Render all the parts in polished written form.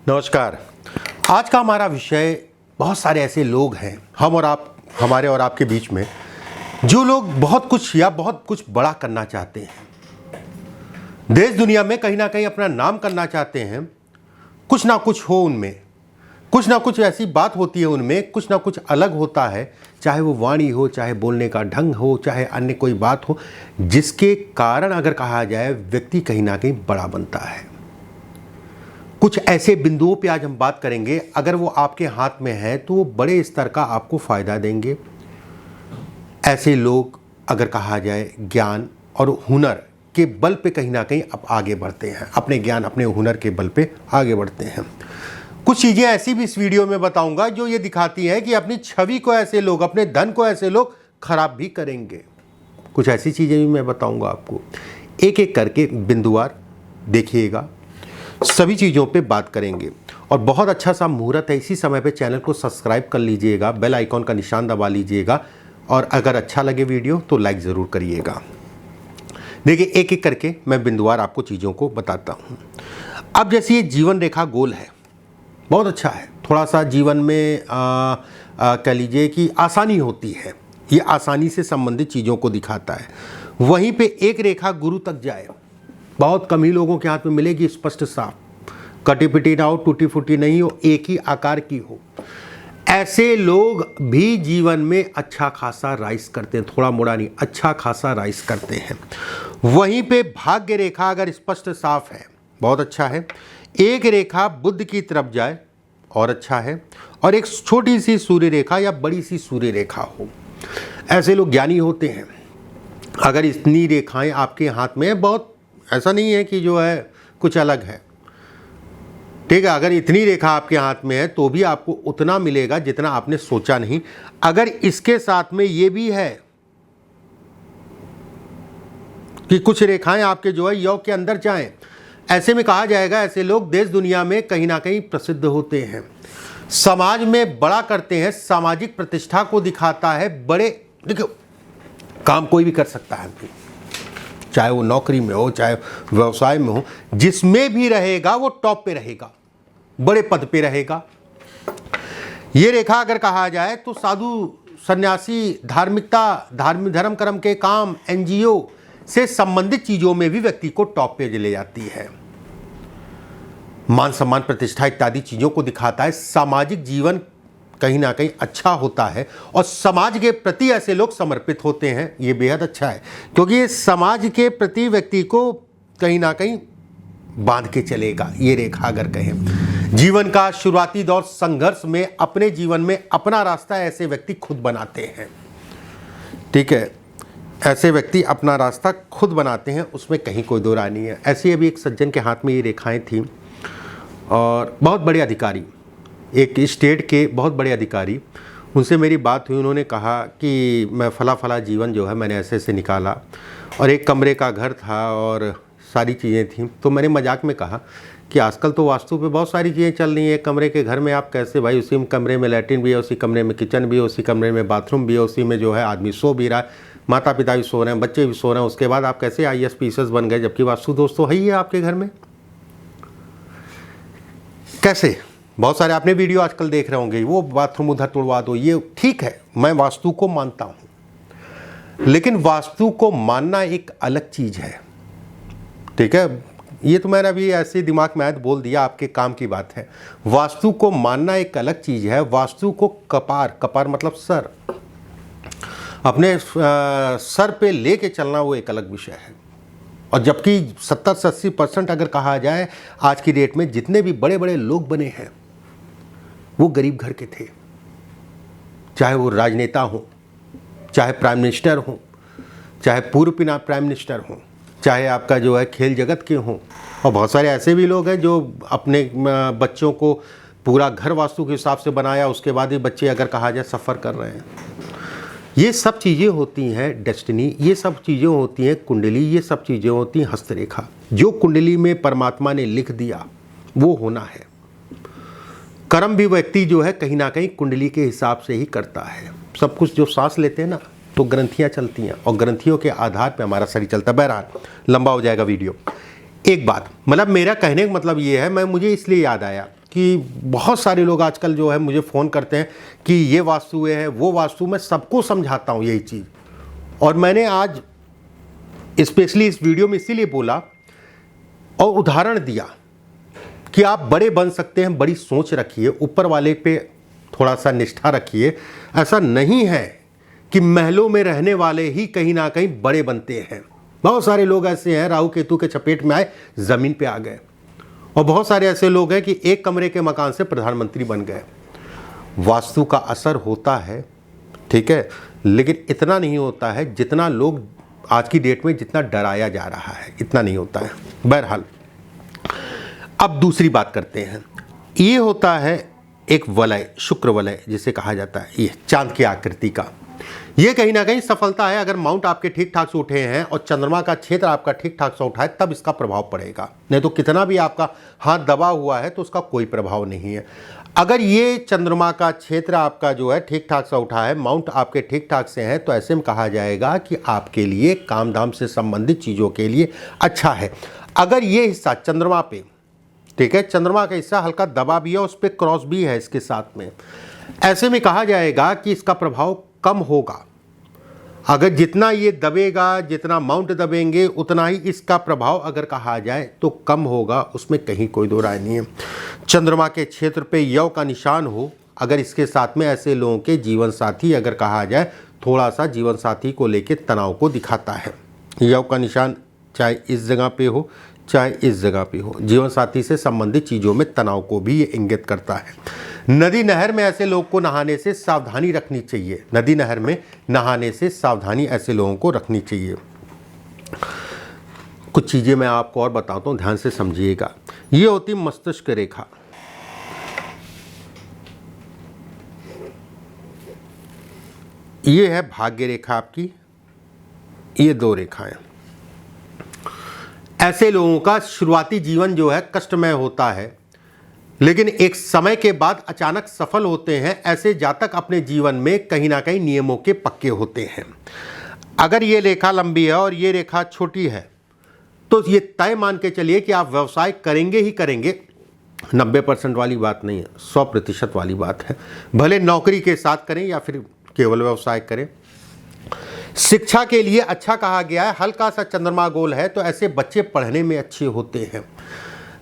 नमस्कार। आज का हमारा विषय, बहुत सारे ऐसे लोग हैं हम और आप, हमारे और आपके बीच में, जो लोग बहुत कुछ या बहुत कुछ बड़ा करना चाहते हैं, देश दुनिया में कहीं ना कहीं अपना नाम करना चाहते हैं। कुछ ना कुछ हो उनमें, कुछ ना कुछ ऐसी बात होती है उनमें, कुछ ना कुछ अलग होता है, चाहे वो वाणी हो, चाहे बोलने का ढंग हो, चाहे अन्य कोई बात हो, जिसके कारण अगर कहा जाए व्यक्ति कहीं ना कहीं बड़ा बनता है। कुछ ऐसे बिंदुओं पे आज हम बात करेंगे, अगर वो आपके हाथ में है तो वो बड़े स्तर का आपको फायदा देंगे। ऐसे लोग अगर कहा जाए ज्ञान और हुनर के बल पे कहीं ना कहीं अब आगे बढ़ते हैं, अपने ज्ञान अपने हुनर के बल पे आगे बढ़ते हैं। कुछ चीज़ें ऐसी भी इस वीडियो में बताऊंगा जो ये दिखाती हैं कि अपनी छवि को ऐसे लोग, अपने धन को ऐसे लोग खराब भी करेंगे। कुछ ऐसी चीज़ें भी मैं बताऊंगा आपको, एक एक करके बिंदुवार देखिएगा, सभी चीज़ों पे बात करेंगे। और बहुत अच्छा सा मुहूर्त है, इसी समय पे चैनल को सब्सक्राइब कर लीजिएगा, बेल आइकॉन का निशान दबा लीजिएगा, और अगर अच्छा लगे वीडियो तो लाइक ज़रूर करिएगा। देखिए, एक एक करके मैं बिंदुवार आपको चीज़ों को बताता हूँ। अब जैसे ये जीवन रेखा गोल है, बहुत अच्छा है, थोड़ा सा जीवन में कह लीजिए कि आसानी होती है, ये आसानी से संबंधित चीज़ों को दिखाता है। वहीं पे एक रेखा गुरु तक जाए, बहुत कम ही लोगों के हाथ में मिलेगी, स्पष्ट साफ, कटी पिटी ना हो, टूटी फूटी नहीं हो, एक ही आकार की हो। ऐसे लोग भी जीवन में अच्छा खासा राइज करते हैं, थोड़ा मोड़ा नहीं, अच्छा खासा राइज करते हैं। वहीं पे भाग्य रेखा अगर स्पष्ट साफ है, बहुत अच्छा है। एक रेखा बुध की तरफ जाए और अच्छा है, और एक छोटी सी सूर्य रेखा या बड़ी सी सूर्य रेखा हो, ऐसे लोग ज्ञानी होते हैं। अगर इतनी रेखाएं आपके हाथ में, बहुत ऐसा नहीं है कि जो है कुछ अलग है, ठीक है, अगर इतनी रेखा आपके हाथ में है तो भी आपको उतना मिलेगा जितना आपने सोचा नहीं। अगर इसके साथ में ये भी है कि कुछ रेखाएं आपके जो है योग के अंदर जाएं, ऐसे में कहा जाएगा ऐसे लोग देश दुनिया में कहीं ना कहीं प्रसिद्ध होते हैं, समाज में बड़ा करते हैं, सामाजिक प्रतिष्ठा को दिखाता है। बड़े, देखो, काम कोई भी कर सकता है, चाहे वो नौकरी में हो, चाहे व्यवसाय में हो, जिसमें भी रहेगा वो टॉप पे रहेगा, बड़े पद पे रहेगा। ये रेखा अगर कहा जाए तो साधु सन्यासी, धार्मिकता, धर्म कर्म के काम, एनजीओ से संबंधित चीजों में भी व्यक्ति को टॉप पे ले जाती है। मान सम्मान, प्रतिष्ठा इत्यादि चीजों को दिखाता है। सामाजिक जीवन कहीं ना कहीं अच्छा होता है, और समाज के प्रति ऐसे लोग समर्पित होते हैं, ये बेहद अच्छा है, क्योंकि ये समाज के प्रति व्यक्ति को कहीं ना कहीं बांध के चलेगा। ये रेखा अगर कहें, जीवन का शुरुआती दौर संघर्ष में अपने जीवन में अपना रास्ता ऐसे व्यक्ति खुद बनाते हैं, ठीक है, ऐसे व्यक्ति अपना रास्ता खुद बनाते हैं, उसमें कहीं कोई दो राय नहीं है। ऐसी अभी एक सज्जन के हाथ में ये रेखाएं थीं, और बहुत बड़े अधिकारी, एक स्टेट के बहुत बड़े अधिकारी, उनसे मेरी बात हुई। उन्होंने कहा कि मैं फला जीवन जो है मैंने ऐसे ऐसे निकाला, और एक कमरे का घर था और सारी चीज़ें थीं। तो मैंने मजाक में कहा कि आजकल तो वास्तु पे बहुत सारी चीज़ें चल रही हैं, एक कमरे के घर में आप कैसे भाई, उसी कमरे में लैट्रिन भी है, उसी कमरे में किचन भी है, उसी कमरे में बाथरूम भी है, उसी में जो है आदमी सो भी रहा है, माता पिता भी सो रहे हैं, बच्चे भी सो रहे हैं, उसके बाद आप कैसे IAS PCS बन गए, जबकि वास्तु दोष तो है ही है आपके घर में। कैसे? बहुत सारे आपने वीडियो आजकल देख रहे होंगे, वो बाथरूम उधर तोड़वा दो, ये ठीक है, मैं वास्तु को मानता हूँ, लेकिन वास्तु को मानना एक अलग चीज़ है, ठीक है। ये तो मैंने अभी ऐसे दिमाग में आया तो बोल दिया, आपके काम की बात है। वास्तु को मानना एक अलग चीज़ है। वास्तु को कपार मतलब सर, अपने सर पे लेके चलना, वो एक अलग विषय है। और जबकि 70 से 80% अगर कहा जाए आज की डेट में जितने भी बड़े बड़े लोग बने हैं वो गरीब घर के थे, चाहे वो राजनेता हो, चाहे प्राइम मिनिस्टर हो, चाहे पूर्व प्राइम मिनिस्टर हो, चाहे आपका जो है खेल जगत के हों, और बहुत सारे ऐसे भी लोग हैं जो अपने बच्चों को पूरा घर वास्तु के हिसाब से बनाया, उसके बाद ही बच्चे अगर कहा जाए सफ़र कर रहे हैं। ये सब चीज़ें होती हैं डेस्टिनी, ये सब चीज़ें होती हैं कुंडली, ये सब चीज़ें होती हैं हस्तरेखा। जो कुंडली में परमात्मा ने लिख दिया वो होना है। कर्म भी व्यक्ति जो है कहीं ना कहीं कुंडली के हिसाब से ही करता है। सब कुछ जो सांस लेते हैं ना, तो ग्रंथियाँ चलती हैं, और ग्रंथियों के आधार पर हमारा शरीर चलता है। बहरहाल लंबा हो जाएगा वीडियो। एक बात, मतलब मेरा कहने का मतलब ये है, मुझे इसलिए याद आया कि बहुत सारे लोग आजकल जो है मुझे फ़ोन करते हैं कि ये वास्तु है वो वास्तु, मैं सबको समझाता हूँ यही चीज़। और मैंने आज स्पेशली इस वीडियो में इसीलिए बोला और उदाहरण दिया कि आप बड़े बन सकते हैं, बड़ी सोच रखिए, ऊपर वाले पे थोड़ा सा निष्ठा रखिए। ऐसा नहीं है कि महलों में रहने वाले ही कहीं ना कहीं बड़े बनते हैं। बहुत सारे लोग ऐसे हैं राहु केतु के चपेट में आए, ज़मीन पे आ गए, और बहुत सारे ऐसे लोग हैं कि एक कमरे के मकान से प्रधानमंत्री बन गए। वास्तु का असर होता है, ठीक है, लेकिन इतना नहीं होता है जितना लोग आज की डेट में जितना डराया जा रहा है, इतना नहीं होता है। बहरहाल अब दूसरी बात करते हैं। ये होता है एक वलय, शुक्र वलय जिसे कहा जाता है, ये चांद की आकृति का, ये कहीं ना कहीं सफलता है। अगर माउंट आपके ठीक ठाक से उठे हैं और चंद्रमा का क्षेत्र आपका ठीक ठाक से उठा है तब इसका प्रभाव पड़ेगा, नहीं तो कितना भी आपका हाथ दबा हुआ है तो उसका कोई प्रभाव नहीं है। अगर ये चंद्रमा का क्षेत्र आपका जो है ठीक ठाक से उठा है, माउंट आपके ठीक ठाक से हैं, तो ऐसे में कहा जाएगा कि आपके लिए काम धाम से संबंधित चीज़ों के लिए अच्छा है। अगर ये हिस्सा चंद्रमा पे, ठीक है, चंद्रमा का हिस्सा हल्का दबा भी है, उस पर क्रॉस भी है इसके साथ में, ऐसे में कहा जाएगा कि इसका प्रभाव कम होगा। अगर जितना ये दबेगा, जितना माउंट दबेंगे, उतना ही इसका प्रभाव अगर कहा जाए तो कम होगा, उसमें कहीं कोई दो राय नहीं है। चंद्रमा के क्षेत्र पे यव का निशान हो, अगर इसके साथ में, ऐसे लोगों के जीवन साथी अगर कहा जाए थोड़ा सा जीवन साथी को लेकर तनाव को दिखाता है। यव का निशान चाहे इस जगह पे हो चाहे इस जगह पे हो, जीवन साथी से संबंधित चीज़ों में तनाव को भी ये इंगित करता है। नदी नहर में ऐसे लोग को नहाने से सावधानी रखनी चाहिए, नदी नहर में नहाने से सावधानी ऐसे लोगों को रखनी चाहिए। कुछ चीज़ें मैं आपको और बताता हूँ, ध्यान से समझिएगा। ये होती मस्तिष्क रेखा, ये है भाग्य रेखा आपकी, ये दो रेखाएं। ऐसे लोगों का शुरुआती जीवन जो है कष्टमय होता है, लेकिन एक समय के बाद अचानक सफल होते हैं। ऐसे जातक अपने जीवन में कहीं ना कहीं नियमों के पक्के होते हैं। अगर ये रेखा लंबी है और ये रेखा छोटी है तो ये तय मान के चलिए कि आप व्यवसाय करेंगे ही करेंगे। 90% वाली बात नहीं है, 100% वाली बात है। भले नौकरी के साथ करें या फिर केवल व्यवसाय करें। शिक्षा के लिए अच्छा कहा गया है, हल्का सा चंद्रमा गोल है तो ऐसे बच्चे पढ़ने में अच्छे होते हैं।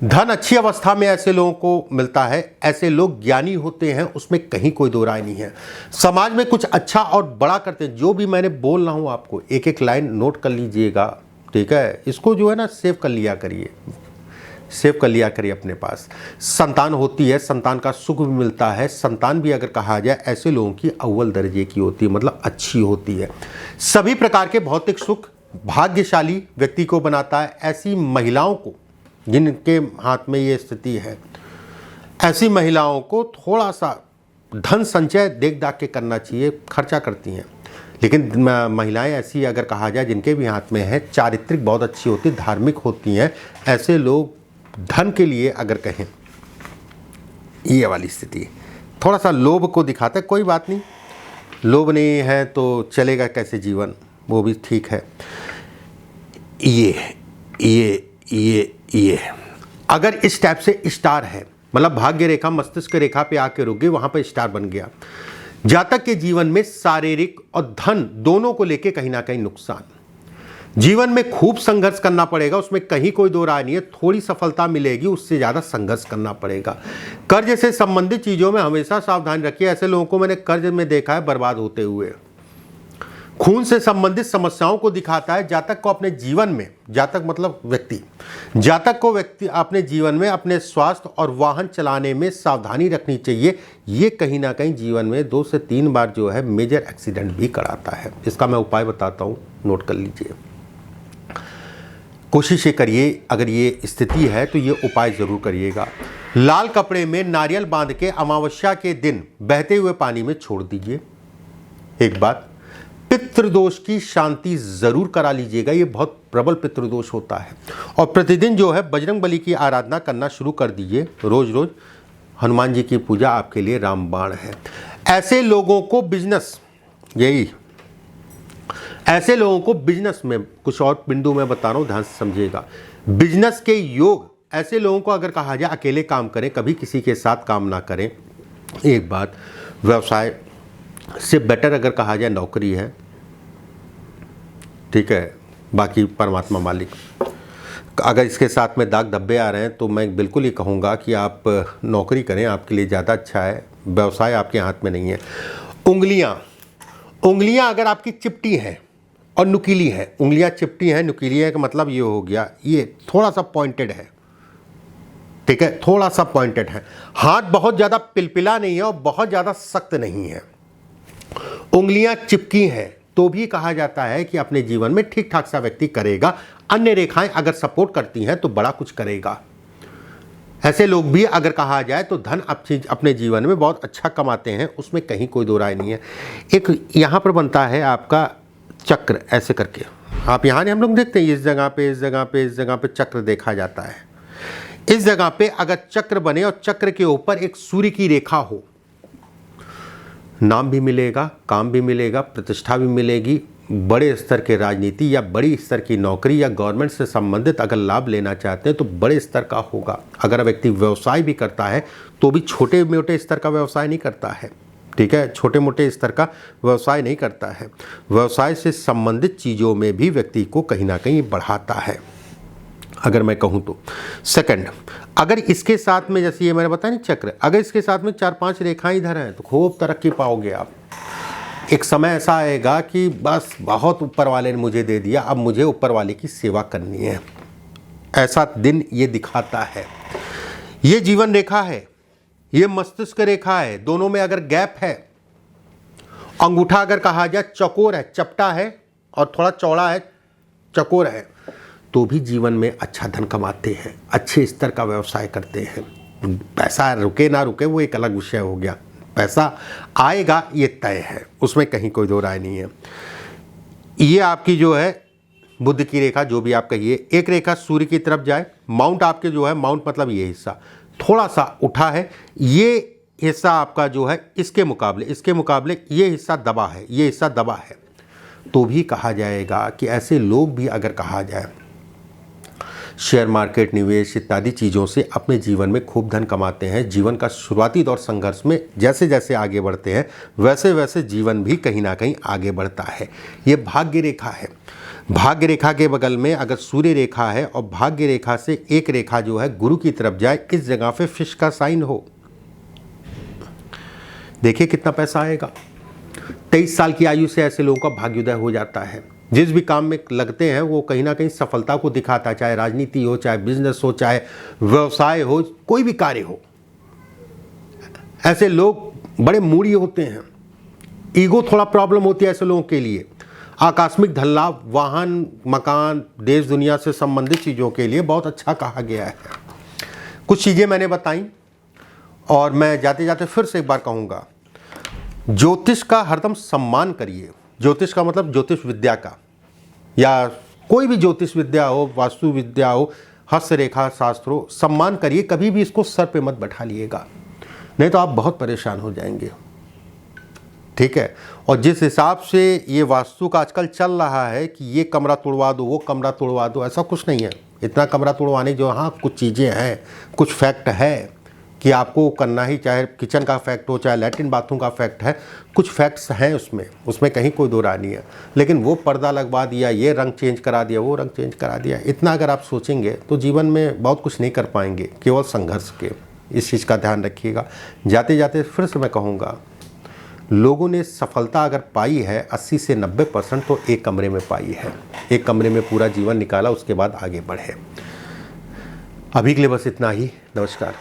धन अच्छी अवस्था में ऐसे लोगों को मिलता है, ऐसे लोग ज्ञानी होते हैं, उसमें कहीं कोई दो राय नहीं है। समाज में कुछ अच्छा और बड़ा करते हैं। जो भी मैंने बोल रहा हूँ आपको एक एक लाइन नोट कर लीजिएगा, ठीक है, इसको जो है ना सेव कर लिया करिए, सेव कर लिया करिए अपने पास। संतान होती है, संतान का सुख भी मिलता है। संतान भी अगर कहा जाए ऐसे लोगों की अव्वल दर्जे की होती है, मतलब अच्छी होती है। सभी प्रकार के भौतिक सुख भाग्यशाली व्यक्ति को बनाता है। ऐसी महिलाओं को जिनके हाथ में ये स्थिति है, ऐसी महिलाओं को थोड़ा सा धन संचय देख दाख के करना चाहिए। खर्चा करती हैं, लेकिन महिलाएं ऐसी अगर कहा जाए जिनके भी हाथ में है, चारित्रिक बहुत अच्छी होती, धार्मिक होती हैं, ऐसे लोग धन के लिए अगर कहें, ये वाली स्थिति थोड़ा सा लोभ को दिखाता है। कोई बात नहीं, लोभ नहीं है तो चलेगा कैसे जीवन, वो भी ठीक है। ये अगर इस टाइप से स्टार है, मतलब भाग्य रेखा मस्तिष्क रेखा पे आके रुक गई, वहां पर स्टार बन गया। जातक के जीवन में शारीरिक और धन दोनों को लेके कहीं ना कहीं नुकसान। जीवन में खूब संघर्ष करना पड़ेगा, उसमें कहीं कोई दो राय नहीं है। थोड़ी सफलता मिलेगी, उससे ज़्यादा संघर्ष करना पड़ेगा। कर्ज से संबंधित चीज़ों में हमेशा सावधान रखिए। ऐसे लोगों को मैंने कर्ज में देखा है बर्बाद होते हुए। खून से संबंधित समस्याओं को दिखाता है। जातक को अपने जीवन में, जातक मतलब व्यक्ति, जातक को व्यक्ति अपने जीवन में अपने स्वास्थ्य और वाहन चलाने में सावधानी रखनी चाहिए। ये कहीं ना कहीं जीवन में 2 से 3 बार जो है मेजर एक्सीडेंट भी कराता है। इसका मैं उपाय बताता हूँ, नोट कर लीजिए। कोशिश ये करिए, अगर ये स्थिति है तो ये उपाय ज़रूर करिएगा। लाल कपड़े में नारियल बांध के अमावस्या के दिन बहते हुए पानी में छोड़ दीजिए। एक बात, पितृदोष की शांति ज़रूर करा लीजिएगा, ये बहुत प्रबल पितृदोष होता है। और प्रतिदिन जो है बजरंग बली की आराधना करना शुरू कर दीजिए, रोज़ रोज़। हनुमान जी की पूजा आपके लिए रामबाण है। ऐसे लोगों को बिजनेस, यही ऐसे लोगों को बिजनेस में, कुछ और बिंदु मैं बता रहा हूँ, ध्यान से समझिएगा। बिजनेस के योग, ऐसे लोगों को अगर कहा जाए अकेले काम करें, कभी किसी के साथ काम ना करें। एक बात, व्यवसाय से बेटर अगर कहा जाए नौकरी है, ठीक है, बाकी परमात्मा मालिक। अगर इसके साथ में दाग धब्बे आ रहे हैं तो मैं बिल्कुल ही कहूँगा कि आप नौकरी करें, आपके लिए ज़्यादा अच्छा है। व्यवसाय आपके हाथ में नहीं है। उंगलियां अगर आपकी चिपटी हैं और नुकीली है, उंगलियां चिपटी हैं, नुकीली है, का मतलब ये हो गया ये थोड़ा सा पॉइंटेड है, ठीक है, थोड़ा सा पॉइंटेड है। हाथ बहुत ज़्यादा पिलपिला नहीं है और बहुत ज़्यादा सख्त नहीं है। उंगलियां चिपकी हैं तो भी कहा जाता है कि अपने जीवन में ठीक ठाक सा व्यक्ति करेगा। अन्य रेखाएं अगर सपोर्ट करती हैं तो बड़ा कुछ करेगा। ऐसे लोग भी अगर कहा जाए तो धन अपने जीवन में बहुत अच्छा कमाते हैं, उसमें कहीं कोई दो राय नहीं है। एक यहाँ पर बनता है आपका चक्र, ऐसे करके आप यहाँ नहीं, हम लोग देखते हैं इस जगह पे, इस जगह पे, इस जगह पे चक्र देखा जाता है। इस जगह पे अगर चक्र बने और चक्र के ऊपर एक सूर्य की रेखा हो, नाम भी मिलेगा, काम भी मिलेगा, प्रतिष्ठा भी मिलेगी, बड़े स्तर के राजनीति या बड़ी स्तर की नौकरी या गवर्नमेंट से संबंधित अगर लाभ लेना चाहते हैं तो बड़े स्तर का होगा। अगर व्यक्ति व्यवसाय भी करता है तो भी छोटे मोटे स्तर का व्यवसाय नहीं करता है, ठीक है, छोटे मोटे स्तर का व्यवसाय नहीं करता है। व्यवसाय से संबंधित चीज़ों में भी व्यक्ति को कहीं ना कहीं बढ़ाता है, अगर मैं कहूँ तो। सेकंड, अगर इसके साथ में, जैसे ये मैंने बताया नहीं चक्र, अगर इसके साथ में 4-5 रेखाएं इधर हैं तो खूब तरक्की पाओगे आप। एक समय ऐसा आएगा कि बस बहुत ऊपर वाले ने मुझे दे दिया, अब मुझे ऊपर वाले की सेवा करनी है, ऐसा दिन ये दिखाता है। ये जीवन रेखा है, ये मस्तिष्क रेखा है, दोनों में अगर गैप है, अंगूठा अगर कहा जाए चौकोर है, चपटा है और थोड़ा चौड़ा है, चौकोर है, तो भी जीवन में अच्छा धन कमाते हैं, अच्छे स्तर का व्यवसाय करते हैं। पैसा रुके ना रुके वो एक अलग विषय हो गया, पैसा आएगा ये तय है, उसमें कहीं कोई दो राय नहीं है। ये आपकी जो है बुध की रेखा, जो भी आप कहिए, एक रेखा सूर्य की तरफ जाए, माउंट आपके जो है, माउंट मतलब ये हिस्सा थोड़ा सा उठा है, ये हिस्सा आपका जो है इसके मुकाबले ये हिस्सा दबा है, ये हिस्सा दबा है, तो भी कहा जाएगा कि ऐसे लोग भी अगर कहा जाए शेयर मार्केट, निवेश इत्यादि चीज़ों से अपने जीवन में खूब धन कमाते हैं। जीवन का शुरुआती दौर संघर्ष में जैसे जैसे आगे बढ़ते हैं वैसे वैसे जीवन भी कहीं ना कहीं आगे बढ़ता है। ये भाग्य रेखा है। भाग्य रेखा के बगल में अगर सूर्य रेखा है और भाग्य रेखा से एक रेखा जो है गुरु की तरफ जाए, इस जगह पे फिश का साइन हो, देखिए कितना पैसा आएगा। 23 साल की आयु से ऐसे लोगों का भाग्योदय हो जाता है। जिस भी काम में लगते हैं वो कहीं ना कहीं सफलता को दिखाता है, चाहे राजनीति हो, चाहे बिजनेस हो, चाहे व्यवसाय हो, कोई भी कार्य हो। ऐसे लोग बड़े मूडी होते हैं, ईगो थोड़ा प्रॉब्लम होती है ऐसे लोगों के लिए। आकस्मिक धन लाभ, वाहन, मकान, देश दुनिया से संबंधित चीज़ों के लिए बहुत अच्छा कहा गया है। कुछ चीज़ें मैंने बताई और मैं जाते जाते फिर से एक बार कहूँगा, ज्योतिष का हरदम सम्मान करिए। ज्योतिष का मतलब ज्योतिष विद्या का, या कोई भी ज्योतिष विद्या हो, वास्तु विद्या हो, हस्तरेखा शास्त्र हो, सम्मान करिए। कभी भी इसको सर पे मत बैठा लिएगा, नहीं तो आप बहुत परेशान हो जाएंगे, ठीक है। और जिस हिसाब से ये वास्तु का आजकल चल रहा है कि ये कमरा तोड़वा दो, वो कमरा तोड़वा दो, ऐसा कुछ नहीं है। इतना कमरा तोड़वाने जो, हाँ कुछ चीज़ें हैं, कुछ फैक्ट है कि आपको करना ही, चाहे किचन का फैक्ट हो, चाहे लैट्रिन बाथरूम का फैक्ट है, कुछ फैक्ट्स हैं उसमें कहीं कोई दो राय नहीं है। लेकिन वो पर्दा लगवा दिया, ये रंग चेंज करा दिया, वो रंग चेंज करा दिया, इतना अगर आप सोचेंगे तो जीवन में बहुत कुछ नहीं कर पाएंगे, केवल संघर्ष के। इस चीज़ का ध्यान रखिएगा। जाते जाते फिर से मैं कहूँगा, लोगों ने सफलता अगर पाई है 80 से 90% तो एक कमरे में पाई है। एक कमरे में पूरा जीवन निकाला, उसके बाद आगे बढ़े। अभी के लिए बस इतना ही। नमस्कार।